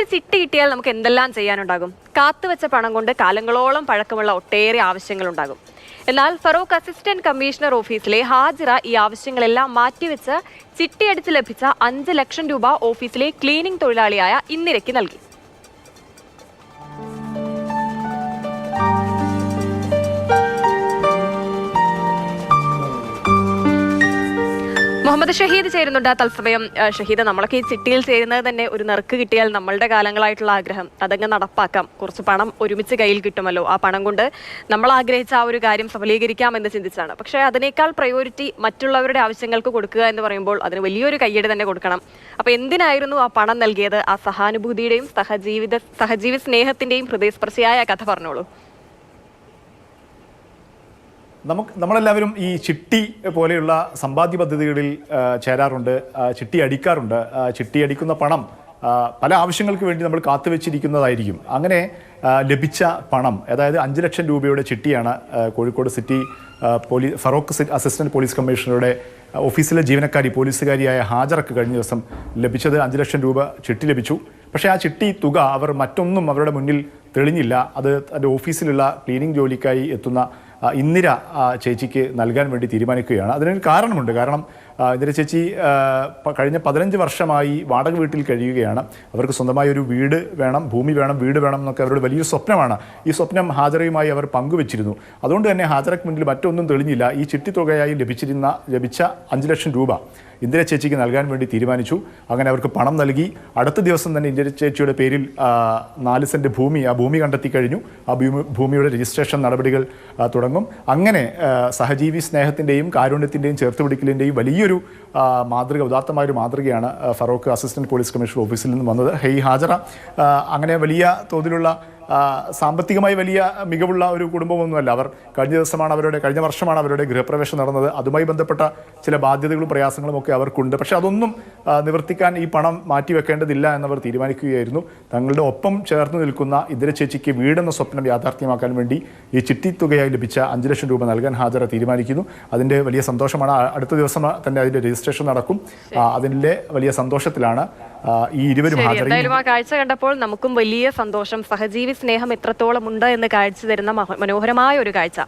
ഒരു ചിട്ടി കിട്ടിയാൽ നമുക്ക് എന്തെല്ലാം ചെയ്യാനുണ്ടാകും? കാത്തുവെച്ച പണം കൊണ്ട് കാലങ്ങളോളം പഴക്കമുള്ള ഒട്ടേറെ ആവശ്യങ്ങളുണ്ടാകും. എന്നാൽ ഫറോക്ക് അസിസ്റ്റന്റ് കമ്മീഷണർ ഓഫീസിലെ ഹാജിറ ഈ ആവശ്യങ്ങളെല്ലാം മാറ്റിവെച്ച് ചിട്ടിയടിച്ച് ലഭിച്ച 5 ലക്ഷം രൂപ ഓഫീസിലെ ക്ലീനിംഗ് തൊഴിലാളിയായ ഇന്ദിരയ്ക്ക് നൽകി. മുഹമ്മദ് ഷഹീദ് ചേരുന്നുണ്ട് തത്സമയം. ഷഹീദ്, നമ്മളൊക്കെ ഈ ചിട്ടിയിൽ ചേരുന്നത് തന്നെ ഒരു നെറുക്ക് കിട്ടിയാൽ നമ്മളുടെ കാലങ്ങളായിട്ടുള്ള ആഗ്രഹം അതങ്ങ് നടപ്പാക്കാം, കുറച്ച് പണം ഒരുമിച്ച് കയ്യിൽ കിട്ടുമല്ലോ, ആ പണം കൊണ്ട് നമ്മൾ ആഗ്രഹിച്ച ആ ഒരു കാര്യം സഫലീകരിക്കാം എന്ന് ചിന്തിച്ചാണ്. പക്ഷേ അതിനേക്കാൾ പ്രയോറിറ്റി മറ്റുള്ളവരുടെ ആവശ്യങ്ങൾക്ക് കൊടുക്കുക എന്ന് പറയുമ്പോൾ അതിന് വലിയൊരു കയ്യടി തന്നെ കൊടുക്കണം. അപ്പോൾ എന്തിനായിരുന്നു ആ പണം നൽകിയത്? ആ സഹാനുഭൂതിയുടെയും സഹജീവി സ്നേഹത്തിന്റെയും ഹൃദയസ്പർശിയായ കഥ പറഞ്ഞോളൂ. നമ്മളെല്ലാവരും ഈ ചിട്ടി പോലെയുള്ള സമ്പാദ്യ പദ്ധതികളിൽ ചേരാറുണ്ട്, ചിട്ടി അടിക്കാറുണ്ട്. ചിട്ടി അടിക്കുന്ന പണം പല ആവശ്യങ്ങൾക്ക് വേണ്ടി നമ്മൾ കാത്തുവെച്ചിരിക്കുന്നതായിരിക്കും. അങ്ങനെ ലഭിച്ച പണം, അതായത് 5 ലക്ഷം രൂപയുടെ ചിട്ടിയാണ് Kozhikode city Feroke assistant police കമ്മീഷണറുടെ ഓഫീസിലെ ജീവനക്കാരി പോലീസുകാരിയായ ഹാജറക്ക് കഴിഞ്ഞ ദിവസം ലഭിച്ചത്. 5 ലക്ഷം രൂപ ചിട്ടി ലഭിച്ചു. പക്ഷേ ആ ചിട്ടി തുക അവർ മറ്റൊന്നും അവരുടെ മുന്നിൽ തെളിഞ്ഞില്ല. അത് തൻ്റെ ഓഫീസിലുള്ള ക്ലീനിങ് ജോലിക്കായി എത്തുന്ന ഇന്ദിര ചേച്ചിക്ക് നൽകാൻ വേണ്ടി തീരുമാനിക്കുകയാണ്. അതിനൊരു കാരണമുണ്ട്. കാരണം ഇന്ദിര ചേച്ചി കഴിഞ്ഞ 15 വർഷമായി വാടക വീട്ടിൽ കഴിയുകയാണ്. അവർക്ക് സ്വന്തമായി ഒരു വീട് വേണം, ഭൂമി വേണം, വീട് വേണം എന്നൊക്കെ അവരുടെ വലിയൊരു സ്വപ്നമാണ്. ഈ സ്വപ്നം ഹാജറയുമായി അവർ പങ്കുവച്ചിരുന്നു. അതുകൊണ്ട് തന്നെ ഹാജറയ്ക്ക് മുന്നിൽ മറ്റൊന്നും തെളിഞ്ഞില്ല. ഈ ചിട്ടി തുകയായി ലഭിച്ച 5 ലക്ഷം രൂപ ഇന്ദിര ചേച്ചിക്ക് നൽകാൻ വേണ്ടി തീരുമാനിച്ചു. അങ്ങനെ അവർക്ക് പണം നൽകി. അടുത്ത ദിവസം തന്നെ ഇന്ദിര ചേച്ചിയുടെ പേരിൽ 4 സെന്റ് ഭൂമി, ആ ഭൂമി കണ്ടെത്തി കഴിഞ്ഞു. ആ ഭൂമിയുടെ രജിസ്ട്രേഷൻ നടപടികൾ തുടങ്ങും. അങ്ങനെ സഹജീവി സ്നേഹത്തിൻ്റെയും കാരുണ്യത്തിൻ്റെയും ചേർത്തുപിടിക്കലിൻ്റെയും വലിയൊരു ഉദാത്തമായൊരു മാതൃകയാണ് ഫറോക്ക് അസിസ്റ്റന്റ് പോലീസ് കമ്മീഷണർ ഓഫീസിൽ നിന്ന് വന്നത്. ഹെയ് ഹാജറ, അങ്ങനെ വലിയ തോതിലുള്ള സാമ്പത്തികമായി വലിയ മികവുള്ള ഒരു കുടുംബമൊന്നുമല്ല. അവർ കഴിഞ്ഞ വർഷമാണ് അവരുടെ ഗൃഹപ്രവേശം നടന്നത്. അതുമായി ബന്ധപ്പെട്ട ചില ബാധ്യതകളും പ്രയാസങ്ങളും ഒക്കെ അവർക്കുണ്ട്. പക്ഷെ അതൊന്നും നിവർത്തിക്കാൻ ഈ പണം മാറ്റിവെക്കേണ്ടതില്ല എന്നവർ തീരുമാനിക്കുകയായിരുന്നു. തങ്ങളുടെ ഒപ്പം ചേർന്ന് നിൽക്കുന്ന ഇന്ദിര ചേച്ചിക്ക് വീടെന്ന സ്വപ്നം യാഥാർത്ഥ്യമാക്കാൻ വേണ്ടി ഈ ചിട്ടി തുകയായി ലഭിച്ച 5 ലക്ഷം രൂപ നൽകാൻ ഹാജറ തീരുമാനിക്കുന്നു. അതിൻ്റെ വലിയ സന്തോഷമാണ്. അടുത്ത ദിവസം തന്നെ അതിൻ്റെ രജിസ്ട്രേഷൻ നടക്കും. അതിൻ്റെ വലിയ സന്തോഷത്തിലാണ് ഈ ഇരുവരും ഹാജർ. എന്തായാലും ആ കാഴ്ച കണ്ടപ്പോൾ നമുക്കും വലിയ സന്തോഷം. സഹജീവി സ്നേഹം എത്രത്തോളം ഉണ്ട് എന്ന് കാഴ്ച തരുന്ന മനോഹരമായ ഒരു കാഴ്ച.